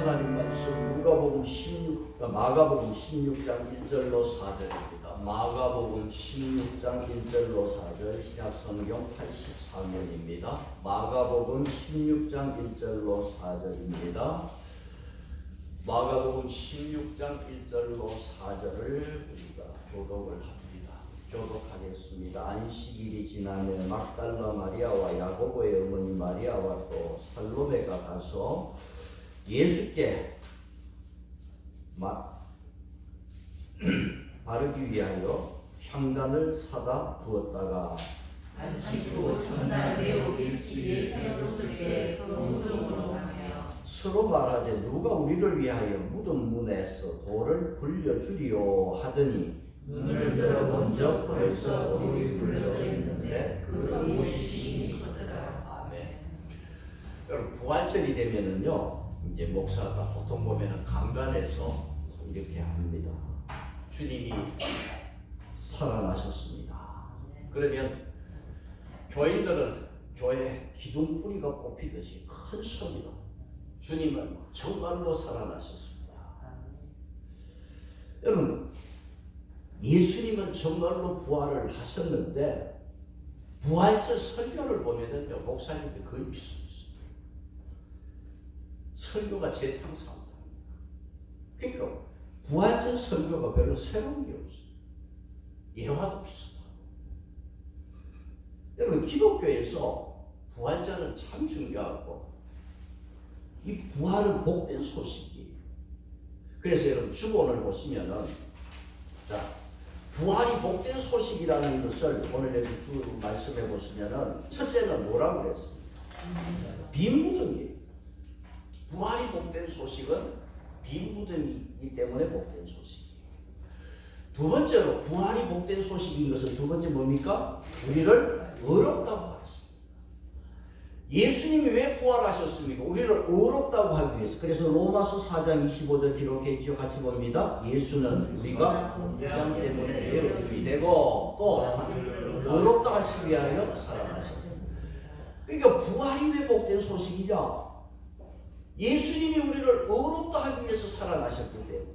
하나님 말씀 마가복음 16장 1절로 4절입니다. 마가복음 16장 1절로 4절 신약성경 84면입니다. 마가복음 16장 1절로 4절입니다. 마가복음 16장 1절로 4절을 우리가 교독을 합니다. 교독하겠습니다. 안식일이 지나면 막달라 마리아와 야고보의 어머니 마리아와 또 살로메가 가서 예수께 바르기 위하여 향단을 사다 부었다가 안식 후 전날 매우 일찍이 헤롯에게 그 무덤으로 가며 서로 말하되 누가 우리를 위하여 무덤 문에서 돌을 굴려주리요 하더니 눈을 들어본 적 벌써 돌이 굴려져 있는데 그 돌이 심히 컸더라. 아멘. 여러분 부활절이 되면은요 이제 목사가 보통 보면은 강단에서 이렇게 합니다. 주님이 살아나셨습니다. 그러면 교인들은 교회 기둥뿌리가 뽑히듯이 큰 소리로 주님은 정말로 살아나셨습니다. 여러분 예수님은 정말로 부활을 하셨는데 부활절 설교를 보면은요 목사님들 거의 비슷했어요. 설교가 재탕사입니다. 그러니까 부활절 설교가 별로 새로운 게 없어요. 예화도 비슷하고. 여러분 기독교에서 부활절은 참 중요하고 이 부활은 복된 소식이에요. 그래서 여러분 주보를 보시면은 자 부활이 복된 소식이라는 것을 오늘 여기 쭉 말씀해 보시면은 첫째는 뭐라고 그랬습니까? 빈 무덤이에요. 부활이 복된 소식은 빈 무덤이기 때문에 복된 소식이에요. 두 번째로 부활이 복된 소식인 것은 두 번째 뭡니까? 우리를 의롭다고 하십니다. 예수님이 왜 부활하셨습니까? 우리를 의롭다고 하기 위해서. 그래서 로마서 4장 25절 기록했죠. 같이 봅니다. 예수는 우리가 본향 때문에 내어주이 되고 또 의롭다 하시기 위하여 살아나셨습니다. 그러니까 부활이 왜 복된 소식이냐? 예수님이 우리를 의롭다 하기 위해서 살아나셨기 때문에.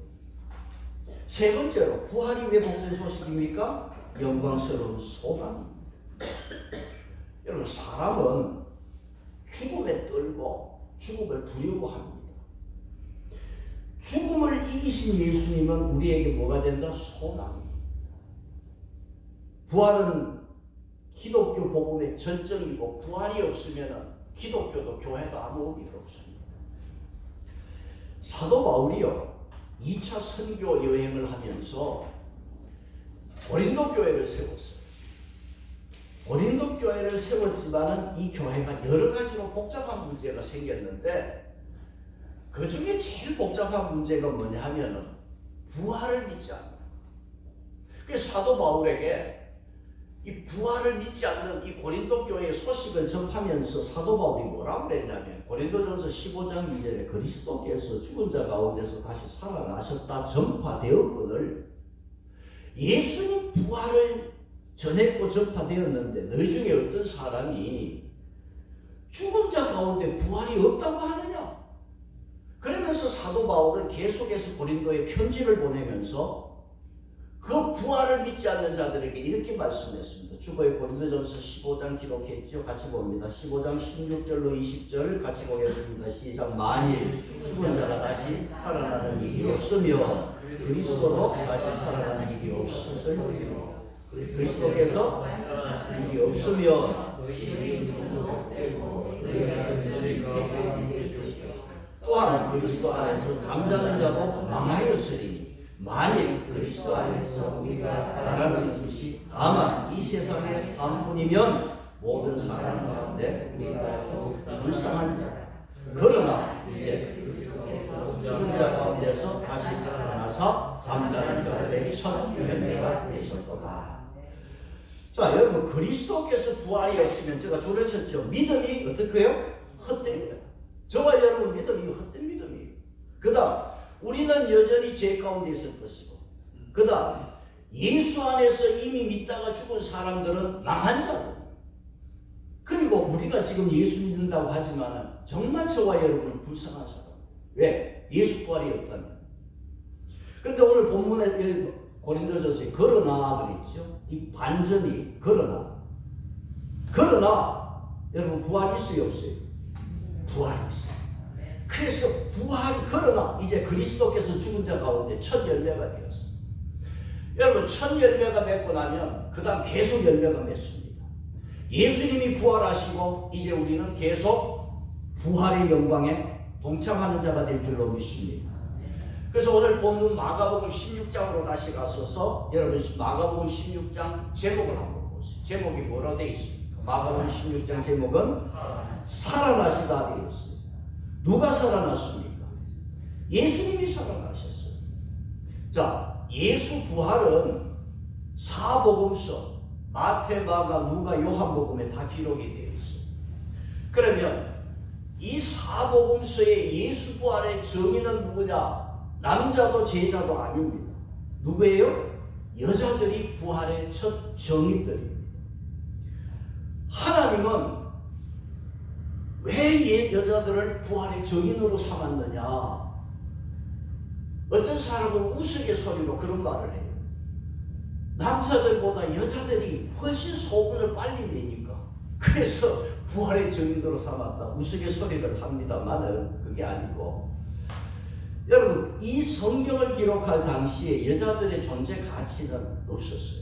세 번째로 부활이 왜 복된 소식입니까? 영광스러운 소망입니다. 여러분 사람은 죽음에 떨고 죽음을 두려워합니다. 죽음을 이기신 예수님은 우리에게 뭐가 된다? 소망입니다. 부활은 기독교 복음의 전정이고 부활이 없으면 기독교도 교회도 아무 의미가 없습니다. 사도 바울이요 2차 선교 여행을 하면서 고린도 교회를 세웠어요. 고린도 교회를 세웠지만은 이 교회가 여러 가지로 복잡한 문제가 생겼는데 그 중에 제일 복잡한 문제가 뭐냐 하면은 부활을 믿지 않는. 그래서 사도 바울에게 이 부활을 믿지 않는 이 고린도 교회의 소식을 접하면서 사도 바울이 뭐라고 그랬냐면 고린도전서 15장 2절에 그리스도께서 죽은 자 가운데서 다시 살아나셨다 전파되었거늘 예수님 부활을 전했고 전파되었는데 너희 중에 어떤 사람이 죽은 자 가운데 부활이 없다고 하느냐? 그러면서 사도 바울은 계속해서 고린도에 편지를 보내면서 그 부활을 믿지 않는 자들에게 이렇게 말씀했습니다. 주보에 고린도전서 15장 기록했죠. 같이 봅니다. 15장 16절로 20절 같이 보겠습니다. 시작. 만일 죽은 자가 다시 살아나는 일이 없으며 그리스도로 다시 살아나는 일이 없으며 그리스도께서 일이 없으면 또한 그리스도 안에서 잠자는 자도 망하였으니 만일 그리스도 안에서 우리가 바라는 것이 다만 이 세상의 삶뿐이면 모든 사람 가운데 우리가 불쌍한 자 그러나 이제 죽은 자 가운데서 다시 살아나서 잠자는 자들의 첫 열매가 되셨도다. 자 여러분 그리스도께서 부활이 없으면 제가 줄을 쳤죠. 믿음이 어떻게 해요? 헛된 거예요. 저와 여러분 믿음이 헛된 믿음이에요. 그 다음 우리는 여전히 죄 가운데 있을 것이고 그 다음 예수 안에서 이미 믿다가 죽은 사람들은 망한 자들. 그리고 우리가 지금 예수 믿는다고 하지만 정말 저와 여러분은 불쌍한 사람. 왜? 예수 부활이 없다면. 그런데 오늘 본문에 고린도전서에 그러나 그랬죠. 이 반전이 그러나 여러분 부활이 있어요 없어요? 부활이 있어요. 그래서 부활이 그러나 이제 그리스도께서 죽은 자 가운데 첫 열매가 되었어요. 여러분 첫 열매가 맺고 나면 그 다음 계속 열매가 맺습니다. 예수님이 부활하시고 이제 우리는 계속 부활의 영광에 동참하는 자가 될 줄로 믿습니다. 그래서 오늘 본문 마가복음 16장으로 다시 갔어서 여러분 마가복음 16장 제목을 한번 보세요. 제목이 뭐라고 되어 있습니까? 마가복음 16장 제목은 살아나시다 되어 있어요. 누가 살아났습니까? 예수님이 살아나셨어요. 자, 예수 부활은 사복음서 마태, 마가, 누가, 요한복음에 다 기록이 되어 있어요. 그러면 이 사복음서의 예수 부활의 정의는 누구냐? 남자도 제자도 아닙니다. 누구예요? 여자들이 부활의 첫 정의들입니다. 하나님은 왜 여자들을 부활의 정인으로 삼았느냐? 어떤 사람은 우스갯소리로 그런 말을 해요. 남자들보다 여자들이 훨씬 소문을 빨리 내니까 그래서 부활의 정인으로 삼았다. 우스갯소리를 합니다만은 그게 아니고, 여러분 이 성경을 기록할 당시에 여자들의 존재 가치는 없었어요.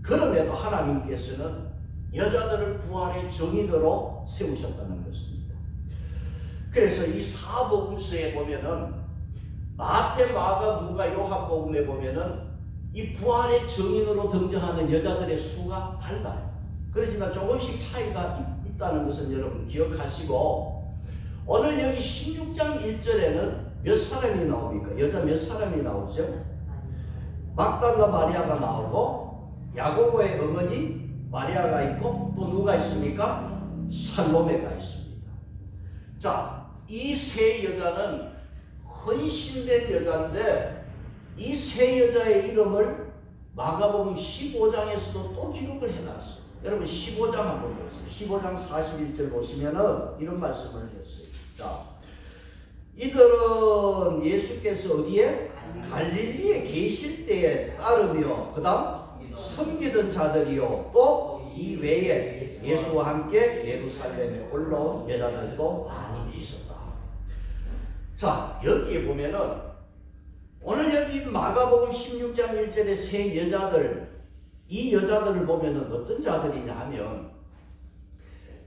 그럼에도 하나님께서는 여자들을 부활의 정인으로 세우셨다는 것입니다. 그래서 이 사복음서에 보면은 마태, 마가, 누가, 요한복음에 보면은 이 부활의 정인으로 등장하는 여자들의 수가 달라요. 그렇지만 조금씩 차이가 있다는 것은 여러분 기억하시고, 오늘 여기 16장 1절에는 몇 사람이 나옵니까? 여자 몇 사람이 나오죠? 막달라 마리아가 나오고 야고보의 어머니 마리아가 있고 또 누가 있습니까? 살로메가 있습니다. 자, 이 세 여자는 헌신된 여자인데 이 세 여자의 이름을 마가복음 15장에서도 또 기록을 해놨어요. 여러분 15장 한번 보세요. 15장 41절 보시면은 이런 말씀을 했어요. 자, 이들은 예수께서 어디에? 갈릴리에 계실 때에 따르며 그 다음 섬기던 자들이요 또 이 외에 예수와 함께 예루살렘에 올라온 여자들도 많이 있었다. 자, 여기에 보면은 오늘 여기 마가복음 16장 1절에 세 여자들, 이 여자들을 보면은 어떤 자들이냐 하면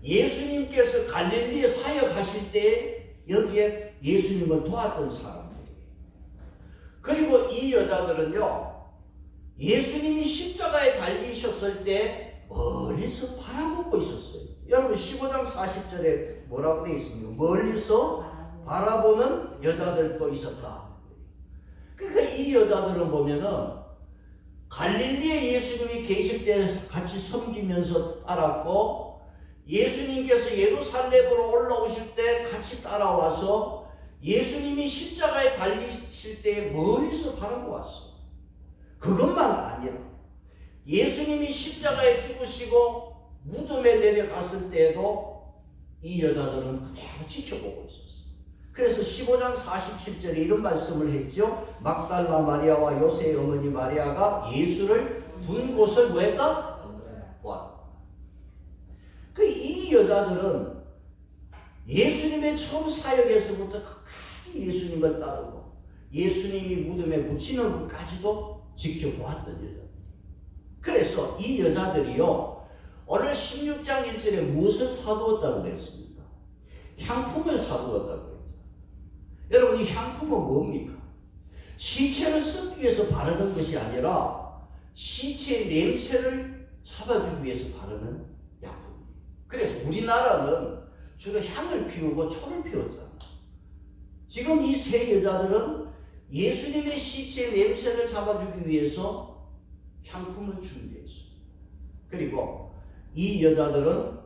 예수님께서 갈릴리에 사역하실 때 여기에 예수님을 도왔던 사람들이에요. 그리고 이 여자들은요, 예수님이 십자가에 달리셨을 때 멀리서 바라보고 있었어요. 여러분 15장 40절에 뭐라고 되어 있습니까? 멀리서 바라보는 여자들도 있었다. 그러니까 이 여자들은 보면은 갈릴리에 예수님이 계실 때 같이 섬기면서 따랐고, 예수님께서 예루살렘으로 올라오실 때 같이 따라와서 예수님이 십자가에 달리실 때 멀리서 바라보았어. 그것만 아니라 예수님이 십자가에 죽으시고 무덤에 내려갔을 때에도 이 여자들은 그대로 지켜보고 있었어. 그래서 15장 47절에 이런 말씀을 했죠. 막달라 마리아와 요새의 어머니 마리아가 예수를 둔 곳을 뭐 했다? 보았다. 이 여자들은 예수님의 처음 사역에서부터 끝까지 예수님을 따르고 예수님이 무덤에 묻히는 것까지도 지켜보았던 여자들. 그래서 이 여자들이요, 오늘 16장 1절에 무엇을 사두었다고 그랬습니까? 향품을 사두었다고 그랬죠. 여러분, 이 향품은 뭡니까? 시체를 썩기 위해서 바르는 것이 아니라 시체의 냄새를 잡아주기 위해서 바르는 약품이에요. 그래서 우리나라는 주로 향을 피우고 초를 피웠잖아. 지금 이 세 여자들은 예수님의 시체의 냄새를 잡아주기 위해서 향품을 준비했습니다. 그리고 이 여자들은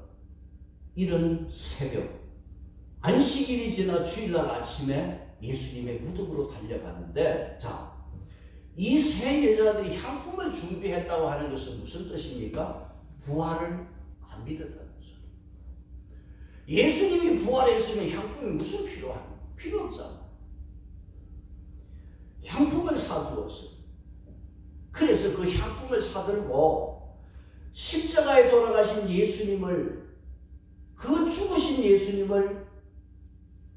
이른 새벽, 안식일이 지나 주일날 아침에 예수님의 무덤으로 달려가는데, 자, 이 세 여자들이 향품을 준비했다고 하는 것은 무슨 뜻입니까? 부활을 안 믿었다는 소리. 예수님이 부활했으면 향품이 무슨 필요 없잖아. 향품을 사주었어요. 그래서 그 향품을 사들고 십자가에 돌아가신 예수님을, 그 죽으신 예수님을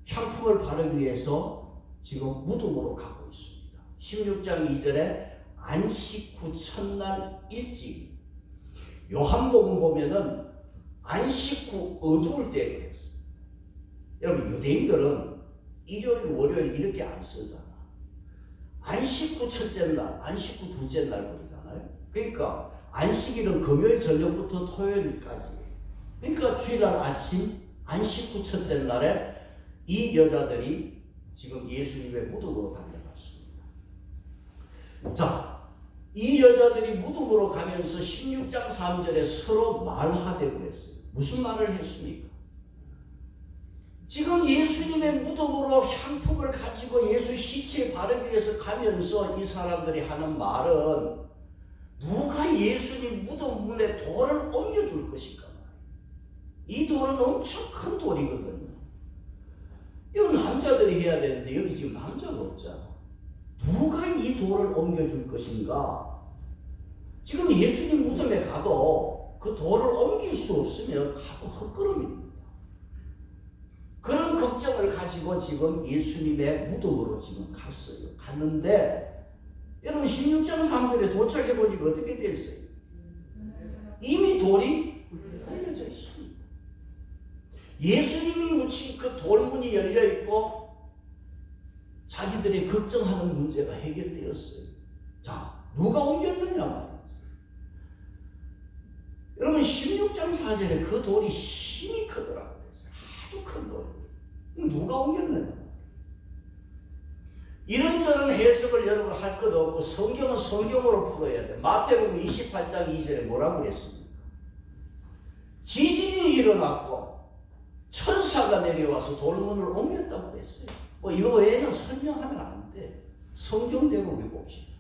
향품을 바르기 위해서 지금 무덤으로 가고 있습니다. 16장 2절에 안식 후 첫날 일찍, 요한복음 보면은 안식 후 어두울 때 그랬어요. 여러분, 유대인들은 일요일, 월요일 이렇게 안 쓰잖아. 안식 후 첫째 날, 안식 후 둘째 날 그러잖아요. 그러니까 안식일은 금요일 저녁부터 토요일까지. 그러니까 주일날 아침 안식 후 첫째 날에 이 여자들이 지금 예수님의 무덤으로 달려갔습니다. 자, 이 여자들이 무덤으로 가면서 16장 3절에 서로 말하되 그랬어요. 무슨 말을 했습니까? 지금 예수님의 무덤으로 향품을 가지고 예수 시체에 바르기 위해서 가면서 이 사람들이 하는 말은 누가 예수님 무덤 문에 돌을 옮겨줄 것인가 말이에요. 이 돌은 엄청 큰 돌이거든요. 이거 남자들이 해야 되는데 여기 지금 남자가 없잖아. 누가 이 돌을 옮겨줄 것인가? 지금 예수님 무덤에 가도 그 돌을 옮길 수 없으면 가도 헛걸음입니다. 그런 걱정을 가지고 지금 예수님의 무덤으로 지금 갔어요. 갔는데 여러분 16장 3절에 도착해 보니까 어떻게 됐어요? 이미 돌이 옮겨져 있습니다. 예수님이 묻힌 그 돌문이 열려 있고 자기들이 걱정하는 문제가 해결되었어요. 자, 누가 옮겼느냐 말이죠. 여러분 16장 4절에 그 돌이 힘이 크더라고요. 아주 큰 돌. 누가 옮겼느냐. 이런저런 해석을 여러분 할 것 없고 성경은 성경으로 풀어야 돼. 마태복음 28장 2절에 뭐라고 그랬습니까? 지진이 일어났고 천사가 내려와서 돌문을 옮겼다고 그랬어요. 뭐 이거 외에는 설명하면 안 돼. 성경대로 우리 봅시다.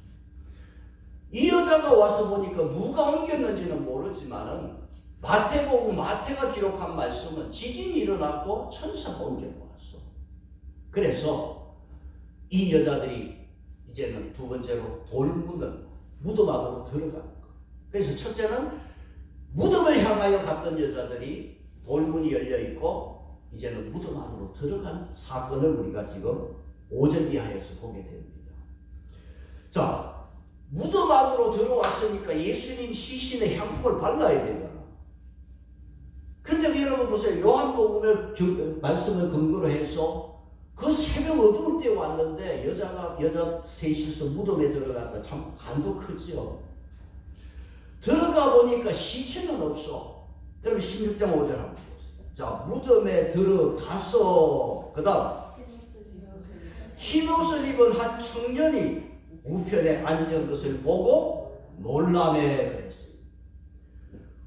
이 여자가 와서 보니까 누가 옮겼는지는 모르지만은 마태복음 마태가 기록한 말씀은 지진이 일어났고 천사가 옮겨왔어. 그래서 이 여자들이 이제는 두 번째로 돌문을 무덤 안으로 들어가는 거. 그래서 첫째는 무덤을 향하여 갔던 여자들이 돌문이 열려 있고 이제는 무덤 안으로 들어간 사건을 우리가 지금 5절 이하에서 보게 됩니다. 자, 무덤 안으로 들어왔으니까 예수님 시신의 향품을 발라야 되잖아. 근데 여러분 보세요. 요한복음의 말씀을 근거로 해서 그 새벽 어두울 때 왔는데 여자 셋이서 무덤에 들어갔다. 참 간도 크죠. 들어가 보니까 시체는 없어. 여러분 16장 5절 한번 보세요. 자, 무덤에 들어가서 그 다음 흰옷을 입은 한 청년이 우편에 앉은 것을 보고 놀라매 그랬어요.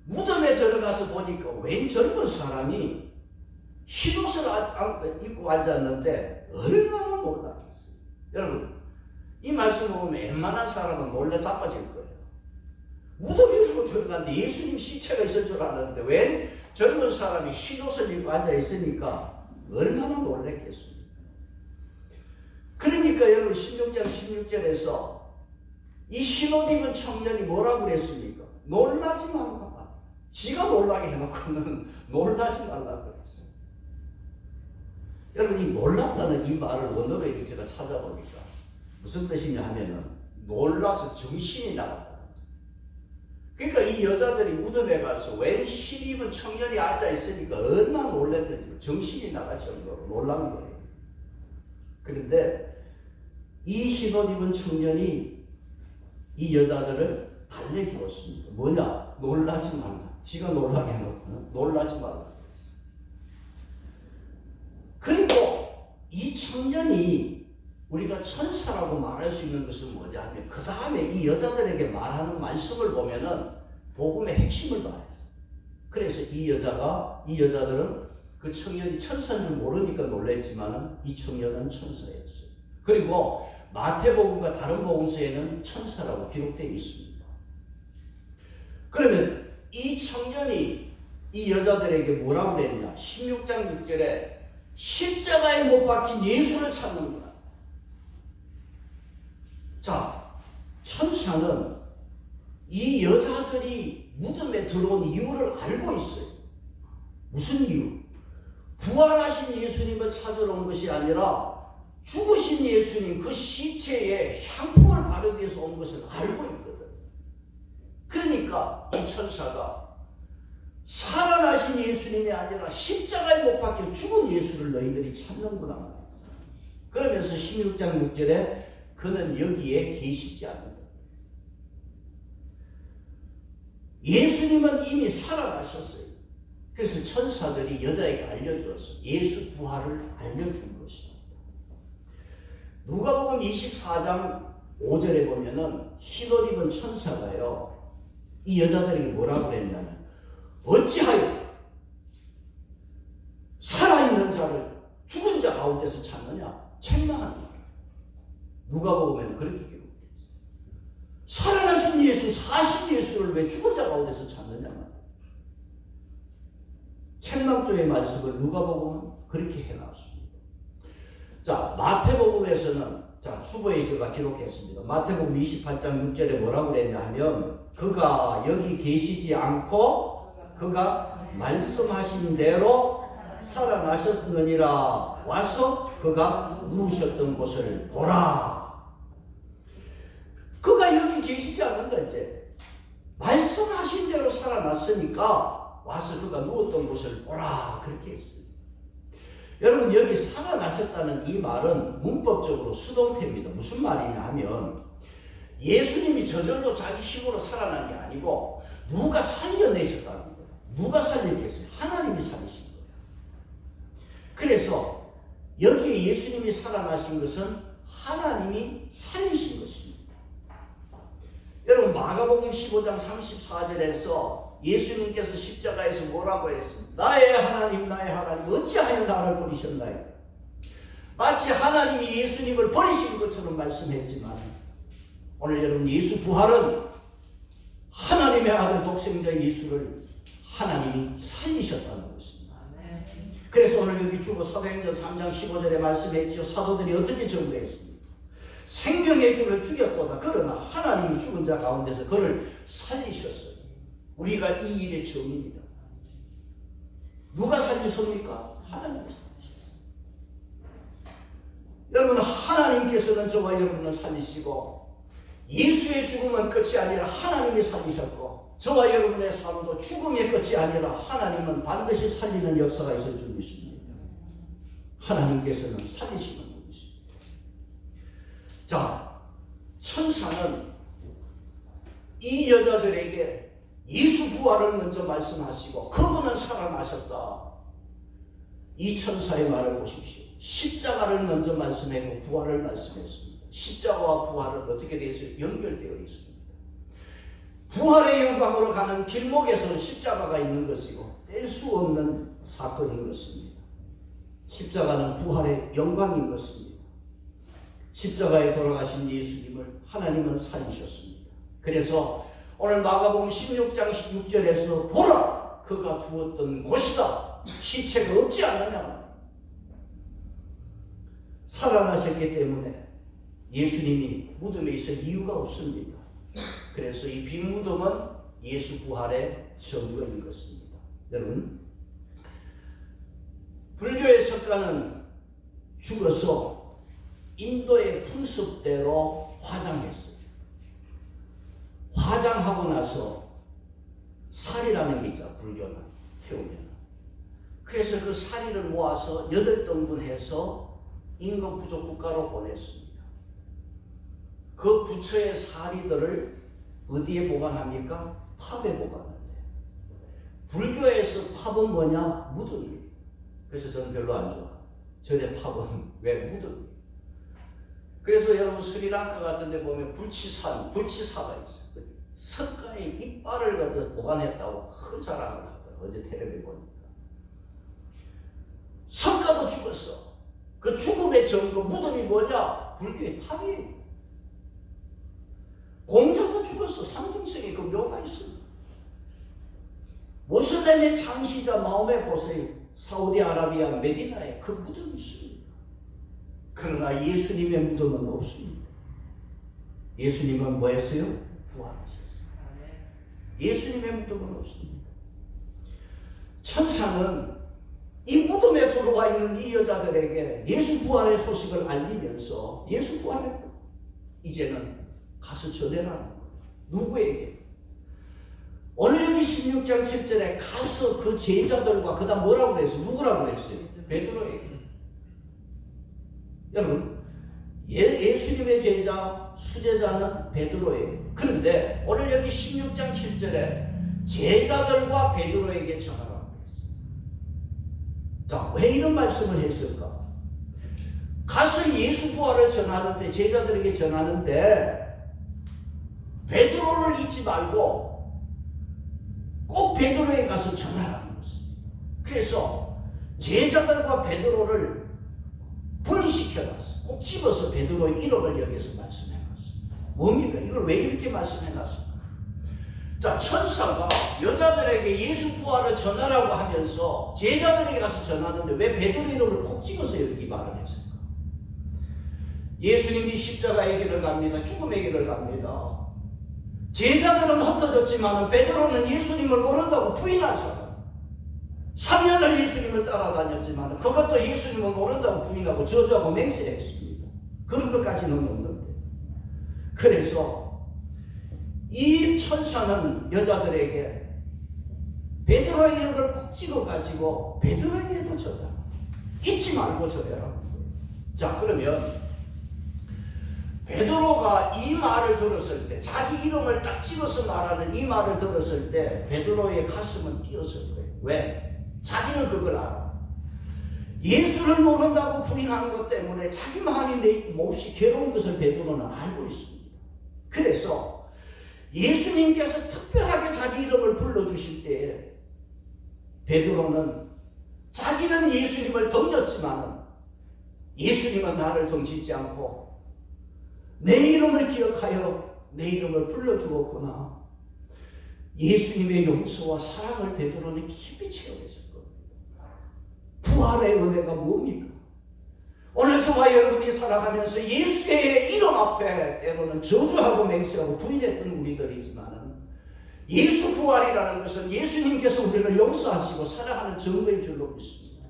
무덤에 들어가서 보니까 웬 젊은 사람이 흰옷을 입고 앉았는데 얼마나 놀랐겠어요. 여러분 이 말씀을 보면 웬만한 사람은 놀라 자빠질 거예요. 무덤으로 들어갔는데 예수님 시체가 있을 줄 알았는데 웬 젊은 사람이 흰옷을 입고 앉아있으니까 얼마나 놀랐겠습니까. 그러니까 여러분 16장 16절에서 이 흰옷 입은 청년이 뭐라고 그랬습니까? 놀라지 말라. 지가 놀라게 해놓고는 놀라지 말라 그랬어요. 여러분 이 놀랐다는 이 말을 원어로 제가 찾아보니까 무슨 뜻이냐 하면은 놀라서 정신이 나갔다. 그러니까 이 여자들이 무덤에 가서 웬 흰 입은 청년이 앉아있으니까 얼마나 놀랐는지 정신이 나갈 정도로 놀란 거예요. 그런데 이 흰옷 입은 청년이 이 여자들을 달래주었습니다. 뭐냐? 놀라지 말라. 지가 놀라게 해놓고는 놀라지 말라. 그리고 이 청년이 우리가 천사라고 말할 수 있는 것은 뭐냐 하면 그 다음에 이 여자들에게 말하는 말씀을 보면은 복음의 핵심을 말해요. 그래서 이 여자들은 그 청년이 천사인 줄 모르니까 놀랬지만은 이 청년은 천사였어요. 그리고 마태복음과 다른 복음서에는 천사라고 기록되어 있습니다. 그러면 이 청년이 이 여자들에게 뭐라고 그랬냐? 16장 6절에 십자가에 못 박힌 예수를 찾는 거야. 자, 천사는 이 여자들이 무덤에 들어온 이유를 알고 있어요. 무슨 이유? 부활하신 예수님을 찾으러 온 것이 아니라 죽으신 예수님 그 시체에 향품을 바르기 위해서 온 것을 알고 있거든. 그러니까 이 천사가 살아나신 예수님이 아니라 십자가에 못 박혀 죽은 예수를 너희들이 찾는구나. 그러면서 16장 6절에 그는 여기에 계시지 않는다. 예수님은 이미 살아나셨어요. 그래서 천사들이 여자에게 알려주었어. 예수 부활을 알려준 것입니다. 누가복음 24장 5절에 보면은 흰옷 입은 천사가요, 이 여자들에게 뭐라고 그랬냐면, 어찌하여 살아있는 자를 죽은 자 가운데서 찾느냐? 책망한다. 누가복음에는 그렇게 기록되어 있어요. 살아나신 예수, 사신 예수를 왜 죽은 자 가운데서 찾느냐? 책망조의 말씀을 누가복음은 그렇게 해놨습니다. 자, 마태복음에서는, 자, 수보에 제가 기록했습니다. 마태복음 28장 6절에 뭐라고 그랬냐 하면, 그가 여기 계시지 않고 그가 말씀하신 대로 살아나셨느니라. 와서 그가 누우셨던 곳을 보라. 그가 여기 계시지 않는다. 이제 말씀하신 대로 살아났으니까 와서 그가 누웠던 곳을 보라. 그렇게 했어요. 여러분, 여기 살아나셨다는 이 말은 문법적으로 수동태입니다. 무슨 말이냐 하면, 예수님이 저절로 자기 힘으로 살아난 게 아니고 누가 살려내셨다는 거예요. 누가 살렸겠어요? 하나님이 살리신 거예요. 그래서 여기에 예수님이 살아나신 것은 하나님이 살리신 것입니다. 여러분, 마가복음 15장 34절에서 예수님께서 십자가에서 뭐라고 했습니까? 나의 하나님, 나의 하나님, 어찌하여 나를 버리셨나요? 마치 하나님이 예수님을 버리신 것처럼 말씀했지만, 오늘 여러분, 예수 부활은 하나님의 아들 독생자 예수를 하나님이 살리셨다는 것입니다. 그래서 오늘 여기 주보 사도행전 3장 15절에 말씀했죠. 사도들이 어떻게 전부했습니까? 생명의 주를 죽였도다. 그러나 하나님이 죽은 자 가운데서 그를 살리셨어요. 우리가 이 일의 증인입니다. 누가 살리십니까? 하나님이 살리셨어요. 여러분, 하나님께서는 저와 여러분을 살리시고, 예수의 죽음은 끝이 아니라 하나님이 살리셨고, 저와 여러분의 삶도 죽음의 끝이 아니라 하나님은 반드시 살리는 역사가 있을 줄 믿습니다. 하나님께서는 살리시는 분이십니다. 자, 천사는 이 여자들에게 예수 부활을 먼저 말씀하시고 그분은 살아나셨다. 이 천사의 말을 보십시오. 십자가를 먼저 말씀하고 부활을 말씀했습니다. 십자가와 부활은 어떻게 되어 있어요? 연결되어 있습니다. 부활의 영광으로 가는 길목에서는 십자가가 있는 것이고 뗄 수 없는 사건인 것입니다. 십자가는 부활의 영광인 것입니다. 십자가에 돌아가신 예수님을 하나님은 살리셨습니다. 그래서 오늘 마가복음 16장 6절에서 보라! 그가 두었던 곳이다. 시체가 없지 않느냐. 살아나셨기 때문에 예수님이 무덤에 있을 이유가 없습니다. 그래서 이 빈 무덤은 예수 부활의 증거인 것입니다. 여러분, 불교의 석가는 죽어서 인도의 풍습대로 화장했어요. 화장하고 나서 살이라는 게 있죠. 불교는 태우면. 그래서 그 살이를 모아서 8등분해서 임금 부족 국가로 보냈습니다. 그 부처의 사리들을 어디에 보관합니까? 탑에 보관합니다. 불교에서 탑은 뭐냐? 무덤이에요. 그래서 저는 별로 안 좋아. 절에 탑은 왜 무덤이에요? 그래서 여러분 스리랑카 같은 데 보면 불치사가 있어요. 석가의 이빨을 갖다 보관했다고 큰 자랑을 하더라고요. 어제 텔레비에 보니까. 석가도 죽었어. 그 죽음의 증거 무덤이 뭐냐? 불교의 탑이에요. 공자도 죽었어. 상중성에 그 묘가 있습니다. 모슬렘의 창시자 마호메 보세요. 사우디아라비아 메디나에 그 무덤이 있습니다. 그러나 예수님의 무덤은 없습니다. 예수님은 뭐 했어요? 부활하셨어요. 예수님의 무덤은 없습니다. 천사는 이 무덤에 들어와 있는 이 여자들에게 예수 부활의 소식을 알리면서 예수 부활했다. 이제는 가서 전해라는 거예요. 누구에게? 오늘 여기 16장 7절에 가서 그 제자들과 그 다음 뭐라고 그랬어요? 누구라고 그랬어요? 베드로에게. 여러분 예수님의 제자 수제자는 베드로에게. 그런데 오늘 여기 16장 7절에 제자들과 베드로에게 전하라고 했어요. 자, 왜 이런 말씀을 했을까? 가서 예수 부활을 전하는데 제자들에게 전하는데 베드로를 잊지 말고 꼭 베드로에 가서 전하라는 것입니다. 그래서 제자들과 베드로를 분리시켜놨어요. 꼭 집어서 베드로의 이름을 여기서 말씀해놨습니다. 뭡니까? 이걸 왜 이렇게 말씀해놨습니까? 자, 천사가 여자들에게 예수 부활을 전하라고 하면서 제자들에게 가서 전하는데 왜 베드로 이름을 콕 찍어서 여기 말을 했을까? 예수님이 십자가의 길을 갑니다. 죽음의 길을 갑니다. 제자들은 흩어졌지만 베드로는 예수님을 모른다고 부인한 사람. 3년을 예수님을 따라다녔지만 그것도 예수님을 모른다고 부인하고 저주하고 맹세했습니다. 그런 것까지는 없는데. 그래서 이 천사는 여자들에게 베드로의 이름을 꼭 찍어가지고 베드로에게도 전해라. 잊지 말고 전해라. 자, 그러면 베드로가 이 말을 들었을 때, 자기 이름을 딱 찍어서 말하는 이 말을 들었을 때 베드로의 가슴은 뛰었을 거예요. 왜? 자기는 그걸 알아. 예수를 모른다고 부인하는 것 때문에 자기 마음이 몹시 괴로운 것을 베드로는 알고 있습니다. 그래서 예수님께서 특별하게 자기 이름을 불러주실 때에 베드로는 자기는 예수님을 던졌지만 예수님은 나를 던지지 않고 내 이름을 기억하여 내 이름을 불러주었구나. 예수님의 용서와 사랑을 베드로는 깊이 체험했을 겁니다. 부활의 은혜가 뭡니까? 오늘 저와 여러분이 살아가면서 예수의 이름 앞에 때로는 저주하고 맹세하고 부인했던 우리들이지만 예수 부활이라는 것은 예수님께서 우리를 용서하시고 사랑하는 증거인 줄로 믿습니다.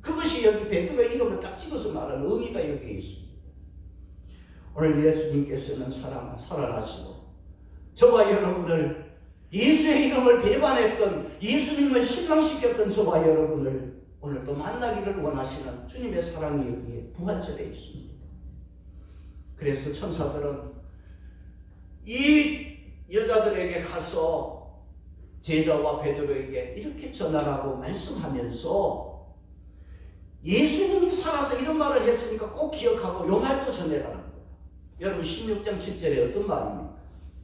그것이 여기 베드로의 이름을 딱 찍어서 말하는 의미가 여기에 있습니다. 오늘 예수님께서는 살아나시고 저와 여러분을 예수의 이름을 배반했던 예수님을 실망시켰던 저와 여러분을 오늘 또 만나기를 원하시는 주님의 사랑이 여기에 부활절에 있습니다. 그래서 천사들은 이 여자들에게 가서 제자와 베드로에게 이렇게 전하라고 말씀하면서 예수님이 살아서 이런 말을 했으니까 꼭 기억하고 요 말도 전해라는 거예요. 여러분 16장 7절에 어떤 말입니까?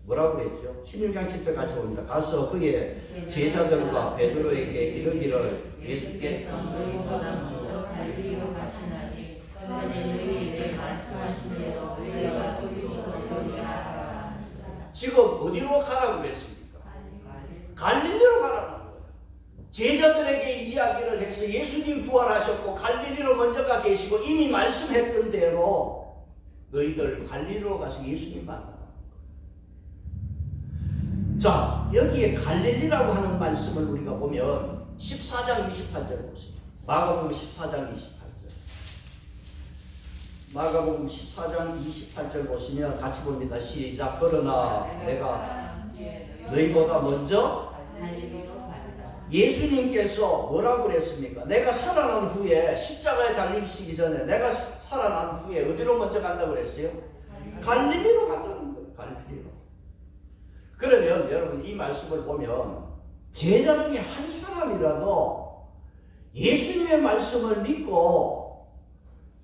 뭐라고 그랬죠? 16장 7절 같이 봅니다. 가서 그의 제자들과 베드로에게 이르기를 예수께서 너희보다 먼저 갈릴리로 가시나니 전에 너희에게 말씀하신 대로 너희가 거기서 오리라. 지금 어디로 가라고 그랬습니까? 갈릴리로 가라는 거예요. 제자들에게 이야기를 해서 예수님 부활하셨고 갈릴리로 먼저 가 계시고 이미 말씀했던 대로 너희들 갈릴리로 가서 예수님 만나라. 자, 여기에 갈릴리라고 하는 말씀을 우리가 보면 14장 28절 보세요. 마가복음 14장 28절. 마가복음 14장 28절 보시면 같이 봅니다. 시작. 그러나 내가 너희보다 먼저 예수님께서 뭐라고 그랬습니까? 내가 살아난 후에 십자가에 달리시기 전에 내가 살아난 후에 어디로 먼저 간다고 그랬어요? 갈릴리로 간다는 거예요. 갈릴리로. 그러면 여러분 이 말씀을 보면 제자 중에 한 사람이라도 예수님의 말씀을 믿고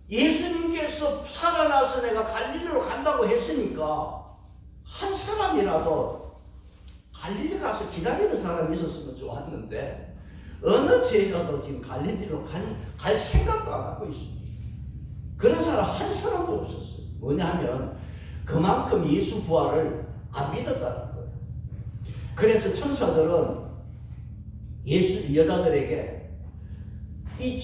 예수님께서 살아나서 내가 갈릴리로 간다고 했으니까 한 사람이라도 갈릴리 가서 기다리는 사람이 있었으면 좋았는데 어느 제자도 지금 갈릴리로 갈 생각도 안 하고 있습니다. 그런 사람 한 사람도 없었어요. 뭐냐면 그만큼 예수 부활을 안 믿었다는 거예요. 그래서 천사들은 여자들에게 이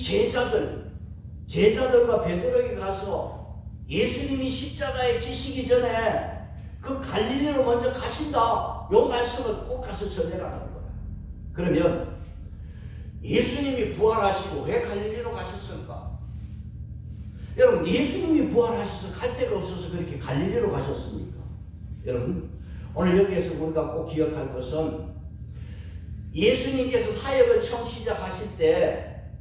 제자들과 베드로에게 가서 예수님이 십자가에 지시기 전에 그 갈릴리로 먼저 가신다. 요 말씀을 꼭 가서 전해라는 거예요. 그러면 예수님이 부활하시고 왜 갈릴리로 가셨을까? 여러분, 예수님이 부활하셔서 갈 데가 없어서 그렇게 갈릴리로 가셨습니까? 여러분, 오늘 여기에서 우리가 꼭 기억할 것은 예수님께서 사역을 처음 시작하실 때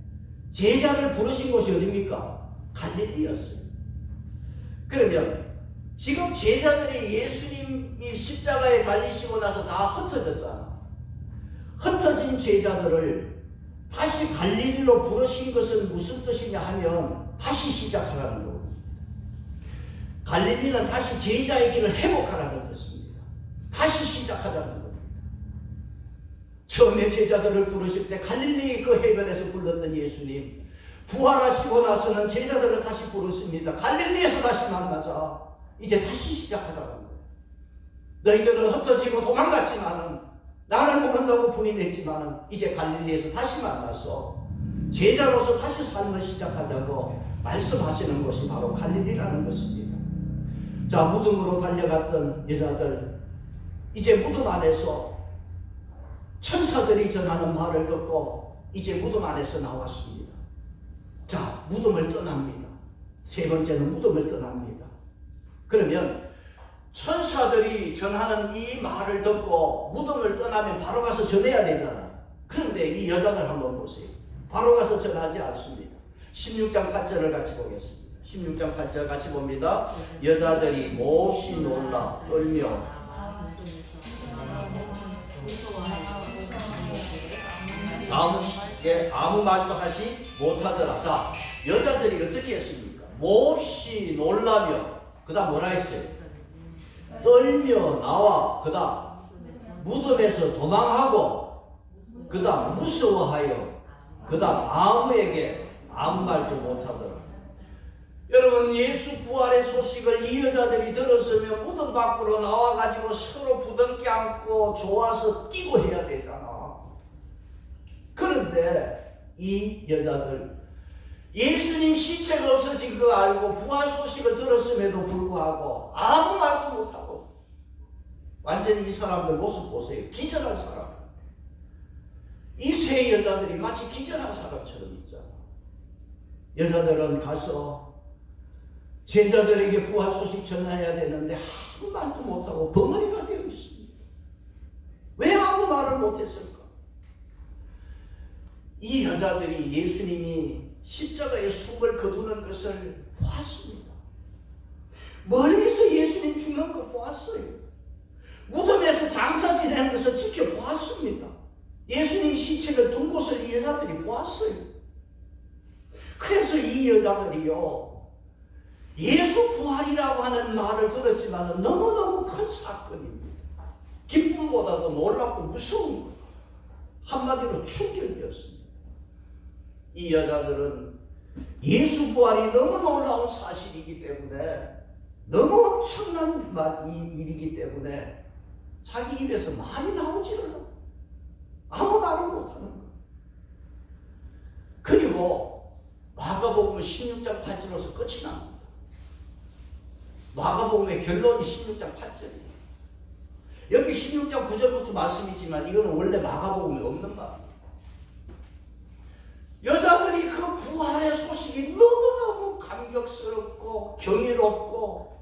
제자를 부르신 곳이 어디입니까? 갈릴리였어요. 그러면 지금 제자들이 예수님이 십자가에 달리시고 나서 다 흩어졌잖아. 흩어진 제자들을 다시 갈릴리로 부르신 것은 무슨 뜻이냐 하면 다시 시작하라는 겁니다. 갈릴리는 다시 제자의 길을 회복하라는 뜻입니다. 다시 시작하자는 겁니다. 처음에 제자들을 부르실 때 갈릴리 그 해변에서 불렀던 예수님, 부활하시고 나서는 제자들을 다시 부르십니다. 갈릴리에서 다시 만나자. 이제 다시 시작하자는 거예요. 너희들은 흩어지고 도망갔지만은, 나를 모른다고 부인했지만은 이제 갈릴리에서 다시 만나서 제자로서 다시 삶을 시작하자고 말씀하시는 곳이 바로 갈릴리라는 것입니다. 자, 무덤으로 달려갔던 여자들, 이제 무덤 안에서 천사들이 전하는 말을 듣고 이제 무덤 안에서 나왔습니다. 자, 무덤을 떠납니다. 세 번째는 무덤을 떠납니다. 그러면 천사들이 전하는 이 말을 듣고 무덤을 떠나면 바로 가서 전해야 되잖아요. 그런데 이 여자들 한번 보세요. 바로 가서 전하지 않습니다. 16장 8절을 같이 보겠습니다. 16장 8절 같이 봅니다. 여자들이 몹시 놀라 떨며 아무 말도 하지 못하더라. 자, 여자들이 어떻게 했습니까? 몹시 놀라며, 그 다음 뭐라 했어요? 떨며 나와, 그 다음 무덤에서 도망하고, 그 다음 무서워하여, 그 다음 아무에게 아무 말도 못하더라. 여러분, 예수 부활의 소식을 이 여자들이 들었으면 무덤 밖으로 나와가지고 서로 부둥켜 안고 좋아서 뛰고 해야 되잖아. 그런데 이 여자들, 예수님 시체가 없어진 거 알고 부활 소식을 들었음에도 불구하고 아무 말도 못하고, 완전히 이 사람들 모습 보세요. 기절한 사람. 이 세 여자들이 마치 기절한 사람처럼 있잖아. 여자들은 가서 제자들에게 부활 소식 전해야 되는데 아무 말도 못하고 벙어리가 되어 있습니다. 왜 아무 말을 못했을까? 이 여자들이 예수님이 십자가에 숨을 거두는 것을 보았습니다. 멀리서 예수님 죽는 거 보았어요. 무덤에서 장사 지내는 것을 지켜보았습니다. 예수님 시체를 둔 곳을 이 여자들이 보았어요. 그래서 이 여자들이요, 예수 부활이라고 하는 말을 들었지만 너무너무 큰 사건입니다. 기쁨보다도 놀랍고 무서운 거예요. 한마디로 충격이었습니다. 이 여자들은 예수 부활이 너무 놀라운 사실이기 때문에, 너무 엄청난 일이기 때문에 자기 입에서 말이 나오지를 않아요. 아무 말을 못하는 거예요. 그리고 마가복음 16장 8절로서 끝이 납니다. 마가복음의 결론이 16장 8절이에요. 여기 16장 9절부터 말씀이지만 이거는 원래 마가복음에 없는 말이에요. 여자들이 그 부활의 소식이 너무너무 감격스럽고 경이롭고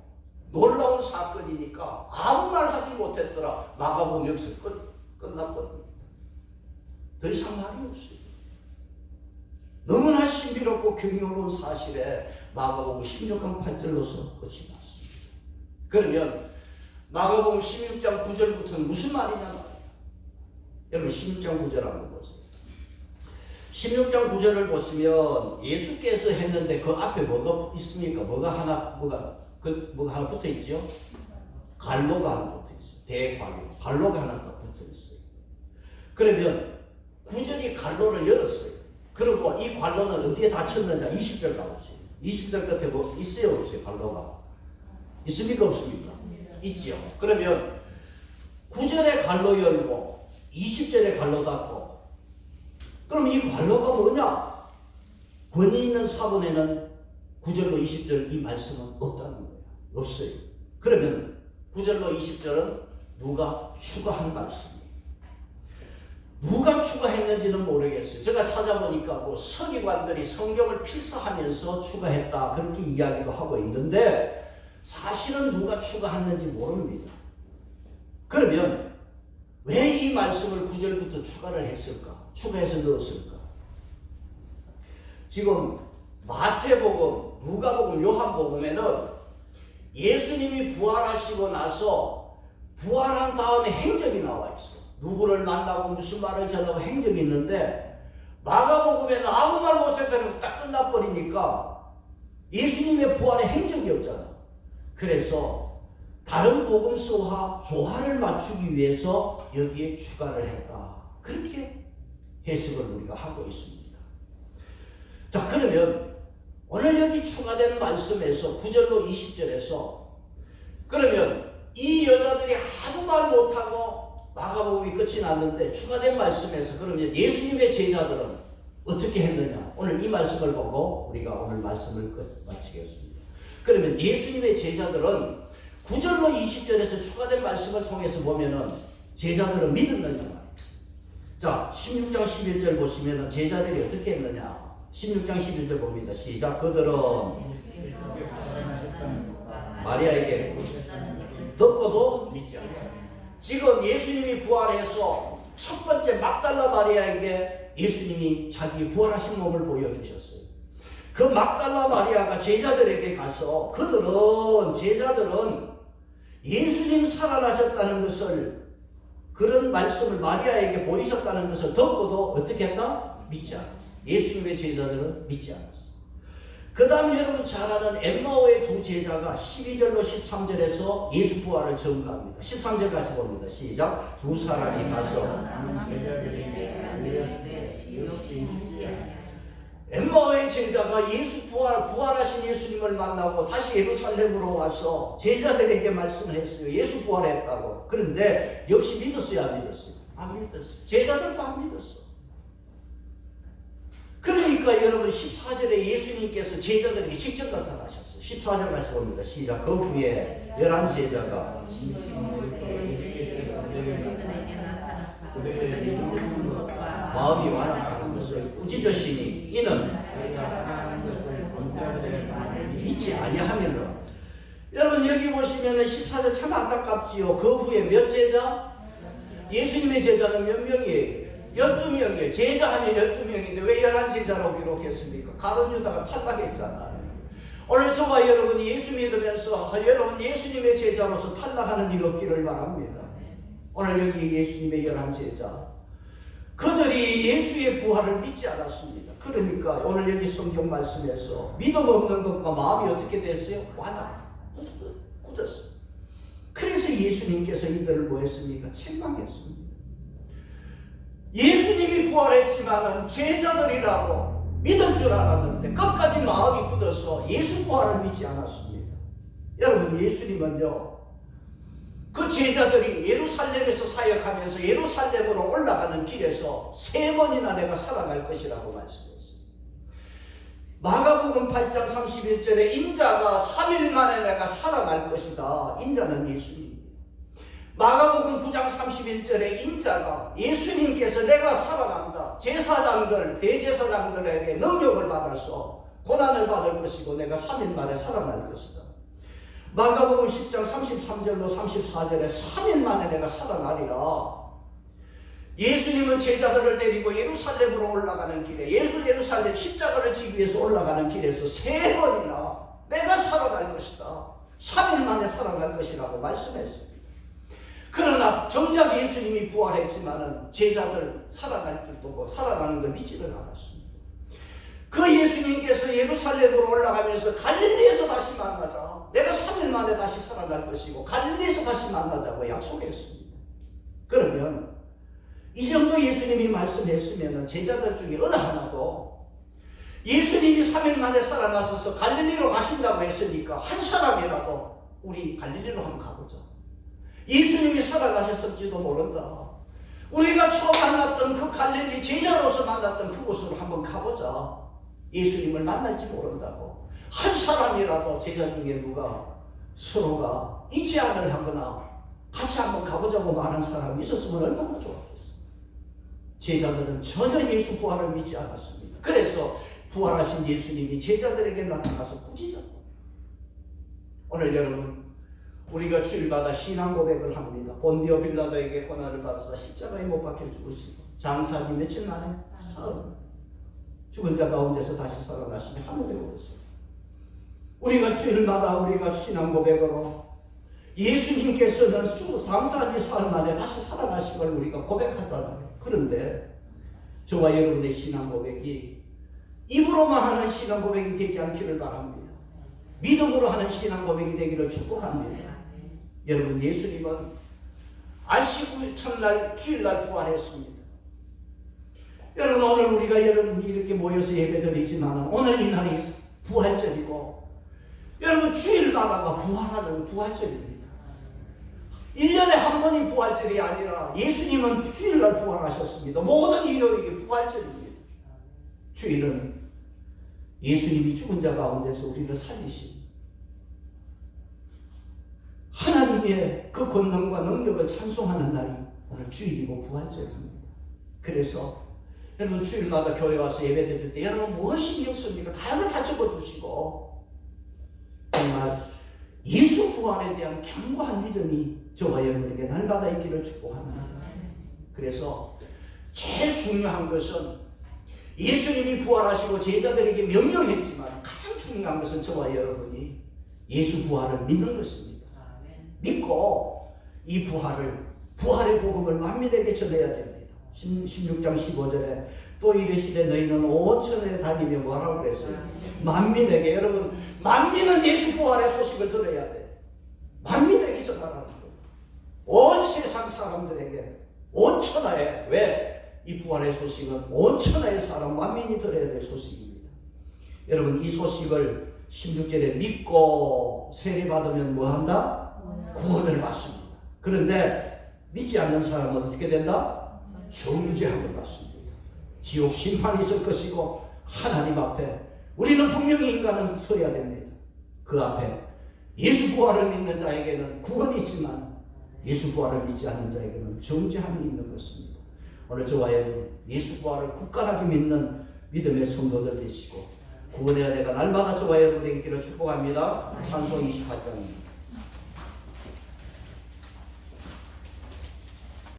놀라운 사건이니까 아무 말 하지 못했더라. 마가복음 여기서 끝났거든요. 더 이상 말이 없어요. 너무나 신비롭고 경이로운 사실에 마가복음 16장 8절로서 끝이 났습니다. 그러면 마가복음 16장 9절부터는 무슨 말이냐 말이에요. 여러분 16장 9절 한번 보세요. 16장 9절을 보시면 예수께서 했는데 그 앞에 뭐가 있습니까? 뭐가 하나 붙어 있죠? 갈로가 하나 붙어 있어요. 대갈로. 갈로가 하나 붙어 있어요. 그러면 9절이 갈로를 열었어요. 그리고 이 갈로는 어디에 닫혔느냐? 20절 가보세요. 20절 끝에 뭐 있어요? 없어요? 갈로가. 있습니까? 없습니까? 있죠. 그러면 9절에 갈로 열고 20절에 갈로 닫고, 그럼 이 관로가 뭐냐? 권위 있는 사본에는 9절로 20절 이 말씀은 없다는 거예요. 없어요. 그러면 9절로 20절은 누가 추가한 말씀이에요. 누가 추가했는지는 모르겠어요. 제가 찾아보니까 뭐 서기관들이 성경을 필사하면서 추가했다 그렇게 이야기도 하고 있는데 사실은 누가 추가했는지 모릅니다. 그러면 왜 이 말씀을 9절부터 추가를 했을까? 추가해서 넣었을까? 지금 마태복음, 누가복음, 요한복음에는 예수님이 부활하시고 나서 부활한 다음에 행적이 나와 있어. 누구를 만나고 무슨 말을 전하고 행적이 있는데 마가복음에는 아무 말 못했다는 딱 끝나버리니까 예수님의 부활의 행적이 없잖아. 그래서 다른 복음서와 조화를 맞추기 위해서 여기에 추가를 했다. 그렇게 해석을 우리가 하고 있습니다. 자, 그러면 오늘 여기 추가된 말씀에서 9절로 20절에서 그러면 이 여자들이 아무 말 못하고 마가복음이 끝이 났는데 추가된 말씀에서 그러면 예수님의 제자들은 어떻게 했느냐? 오늘 이 말씀을 보고 우리가 오늘 말씀을 마치겠습니다. 그러면 예수님의 제자들은 9절로 20절에서 추가된 말씀을 통해서 보면은 제자들은 믿었느냐 말이에요. 자, 16장 11절 보시면은 제자들이 어떻게 했느냐? 16장 11절 봅니다. 시작. 그들은 마리아에게 듣고도 믿지 않아요. 지금 예수님이 부활해서 첫 번째 막달라 마리아에게 예수님이 자기 부활하신 몸을 보여주셨어요. 그 막달라 마리아가 제자들에게 가서 제자들은 예수님 살아나셨다는 것을 그런 말씀을 마리아에게 보이셨다는 것을 듣고도 어떻게 했다? 믿지 않았어요. 예수님의 제자들은 믿지 않았어요. 그 다음 여러분 잘 아는 엠마오의 두 제자가 12절로 13절에서 예수 부활을 증거합니다. 13절 같이 봅니다. 시작. 두 사람이 가서 엠마오의 제자가 예수 부활하신 예수님을 만나고 다시 예루살렘으로 와서 제자들에게 말씀을 했어요. 예수 부활했다고. 그런데 역시 믿었어요, 안 믿었어요? 안 믿었어요. 제자들도 안 믿었어. 그러니까 여러분 14절에 예수님께서 제자들에게 직접 나타나셨어요. 14절 같이 봅니다. 시작. 그 후에 11 제자가 마음이 완악한 것을 꾸짖으시니 이는 믿지 아니하면은. 여러분 여기 보시면은 14절 참 안타깝지요. 그 후에 몇 제자? 예수님의 제자는 몇 명이에요? 12명이에요. 제자하면 12명인데 왜 11제자라고 기록했습니까? 가룟 유다가 탈락했잖아요. 오늘 저와 여러분이 예수 믿으면서 여러분 예수님의 제자로서 탈락하는 일 없기를 바랍니다. 오늘 여기 예수님의 11제자 그들이 예수의 부활을 믿지 않았습니다. 그러니까 오늘 여기 성경 말씀에서 믿음 없는 것과 마음이 어떻게 됐어요? 굳었어요. 그래서 예수님께서 이들을 뭐 했습니까? 책망했습니다. 예수님이 부활했지만은 제자들이라고 믿은 줄 알았는데 끝까지 마음이 굳어서 예수 부활을 믿지 않았습니다. 여러분 예수님은요 그 제자들이 예루살렘에서 사역하면서 예루살렘으로 올라가는 길에서 3번이나 내가 살아날 것이라고 말씀했어요. 마가복음 8장 31절에 인자가 3일 만에 내가 살아날 것이다. 인자는 예수님. 마가복음 9장 31절에 인자가 예수님께서 내가 살아난다. 제사장들, 대제사장들에게 능력을 받아서 고난을 받을 것이고 내가 3일 만에 살아날 것이다. 마가복음 10장 33절로 34절에 3일 만에 내가 살아나리라. 예수님은 제자들을 데리고 예루살렘으로 올라가는 길에 예루살렘 십자가를 지기 위해서 올라가는 길에서 3번이나 내가 살아날 것이다. 3일 만에 살아날 것이라고 말씀했습니다. 그러나 정작 예수님이 부활했지만은 제자들 살아날 줄도 모르고 살아나는 걸 믿지를 않았습니다. 그 예수님께서 예루살렘으로 올라가면서 갈릴리에서 다시 만나자. 내가 3일 만에 다시 살아날 것이고 갈릴리에서 다시 만나자고 약속했습니다. 그러면 이 정도 예수님이 말씀했으면 제자들 중에 어느 하나도 예수님이 3일 만에 살아나셔서 갈릴리로 가신다고 했으니까 한 사람이라도 우리 갈릴리로 한번 가보자. 예수님이 살아나셨을지도 모른다. 우리가 처음 만났던 그 갈릴리 제자로서 만났던 그곳으로 한번 가보자. 예수님을 만날지 모른다고. 한 사람이라도 제자 중에 누가 서로가 이 제안을 하거나 같이 한번 가보자고 말한 사람이 있었으면 얼마나 좋았겠어. 제자들은 전혀 예수 부활을 믿지 않았습니다. 그래서 부활하신 예수님이 제자들에게 나타나서 꾸짖었고, 오늘 여러분 우리가 주일마다 신앙 고백을 합니다. 본디오 빌라도에게 고난을 받아서 십자가에 못 박혀 죽으시고 장사하기 며칠 만에 사흘 죽은 자 가운데서 다시 살아나시며 하늘에 오르셨어요. 우리가 주일마다 우리가 신앙 고백으로 예수님께서는 장사하기 사흘 만에 다시 살아나신 걸 우리가 고백하잖아요. 그런데 저와 여러분의 신앙 고백이 입으로만 하는 신앙 고백이 되지 않기를 바랍니다. 믿음으로 하는 신앙 고백이 되기를 축복합니다. 여러분, 예수님은 안식 첫날 주일날 부활했습니다. 여러분, 오늘 우리가 여러분이 이렇게 모여서 예배드리지만 오늘 이 날이 부활절이고, 여러분 주일마다가 부활하는 부활절입니다. 1년에 한 번이 부활절이 아니라 예수님은 주일날 부활하셨습니다. 모든 일요일이 부활절입니다. 주일은 예수님이 죽은 자 가운데서 우리를 살리신 하나님의 그 권능과 능력을 찬송하는 날이 오늘 주일이고 부활절입니다. 그래서 여러분 주일마다 교회 와서 예배 드릴 때 여러분 무엇 신경 씁니까? 다른 다 적어두시고 정말 예수 부활에 대한 견고한 믿음이 저와 여러분에게 날마다 있기를 축복합니다. 그래서 제일 중요한 것은 예수님이 부활하시고 제자들에게 명령했지만 가장 중요한 것은 저와 여러분이 예수 부활을 믿는 것입니다. 믿고 이 부활의 복음을 만민에게 전해야 됩니다. 16장 15절에 또 이르시되 너희는 5천에 다니며 뭐라고 그랬어요? 만민에게. 여러분, 만민은 예수 부활의 소식을 들어야 돼. 만민에게 전하라는 거예요. 온 세상 사람들에게 5천하에, 왜? 이 부활의 소식은 5천하의 사람 만민이 들어야 될 소식입니다. 여러분, 이 소식을 16절에 믿고 세례받으면 뭐한다? 구원을 받습니다. 그런데 믿지 않는 사람은 어떻게 된다? 정죄함을 받습니다. 지옥 심판이 있을 것이고 하나님 앞에 우리는 분명히 인간은 서야 됩니다. 그 앞에 예수 부활을 믿는 자에게는 구원이 있지만 예수 부활을 믿지 않는 자에게는 정죄함이 있는 것입니다. 오늘 저와 여러분 예수 부활을 굳건하게 믿는 믿음의 성도들 되시고 구원의 은혜가 날마다 저와 여러분에게 있기를 축복합니다. 찬송 28장입니다.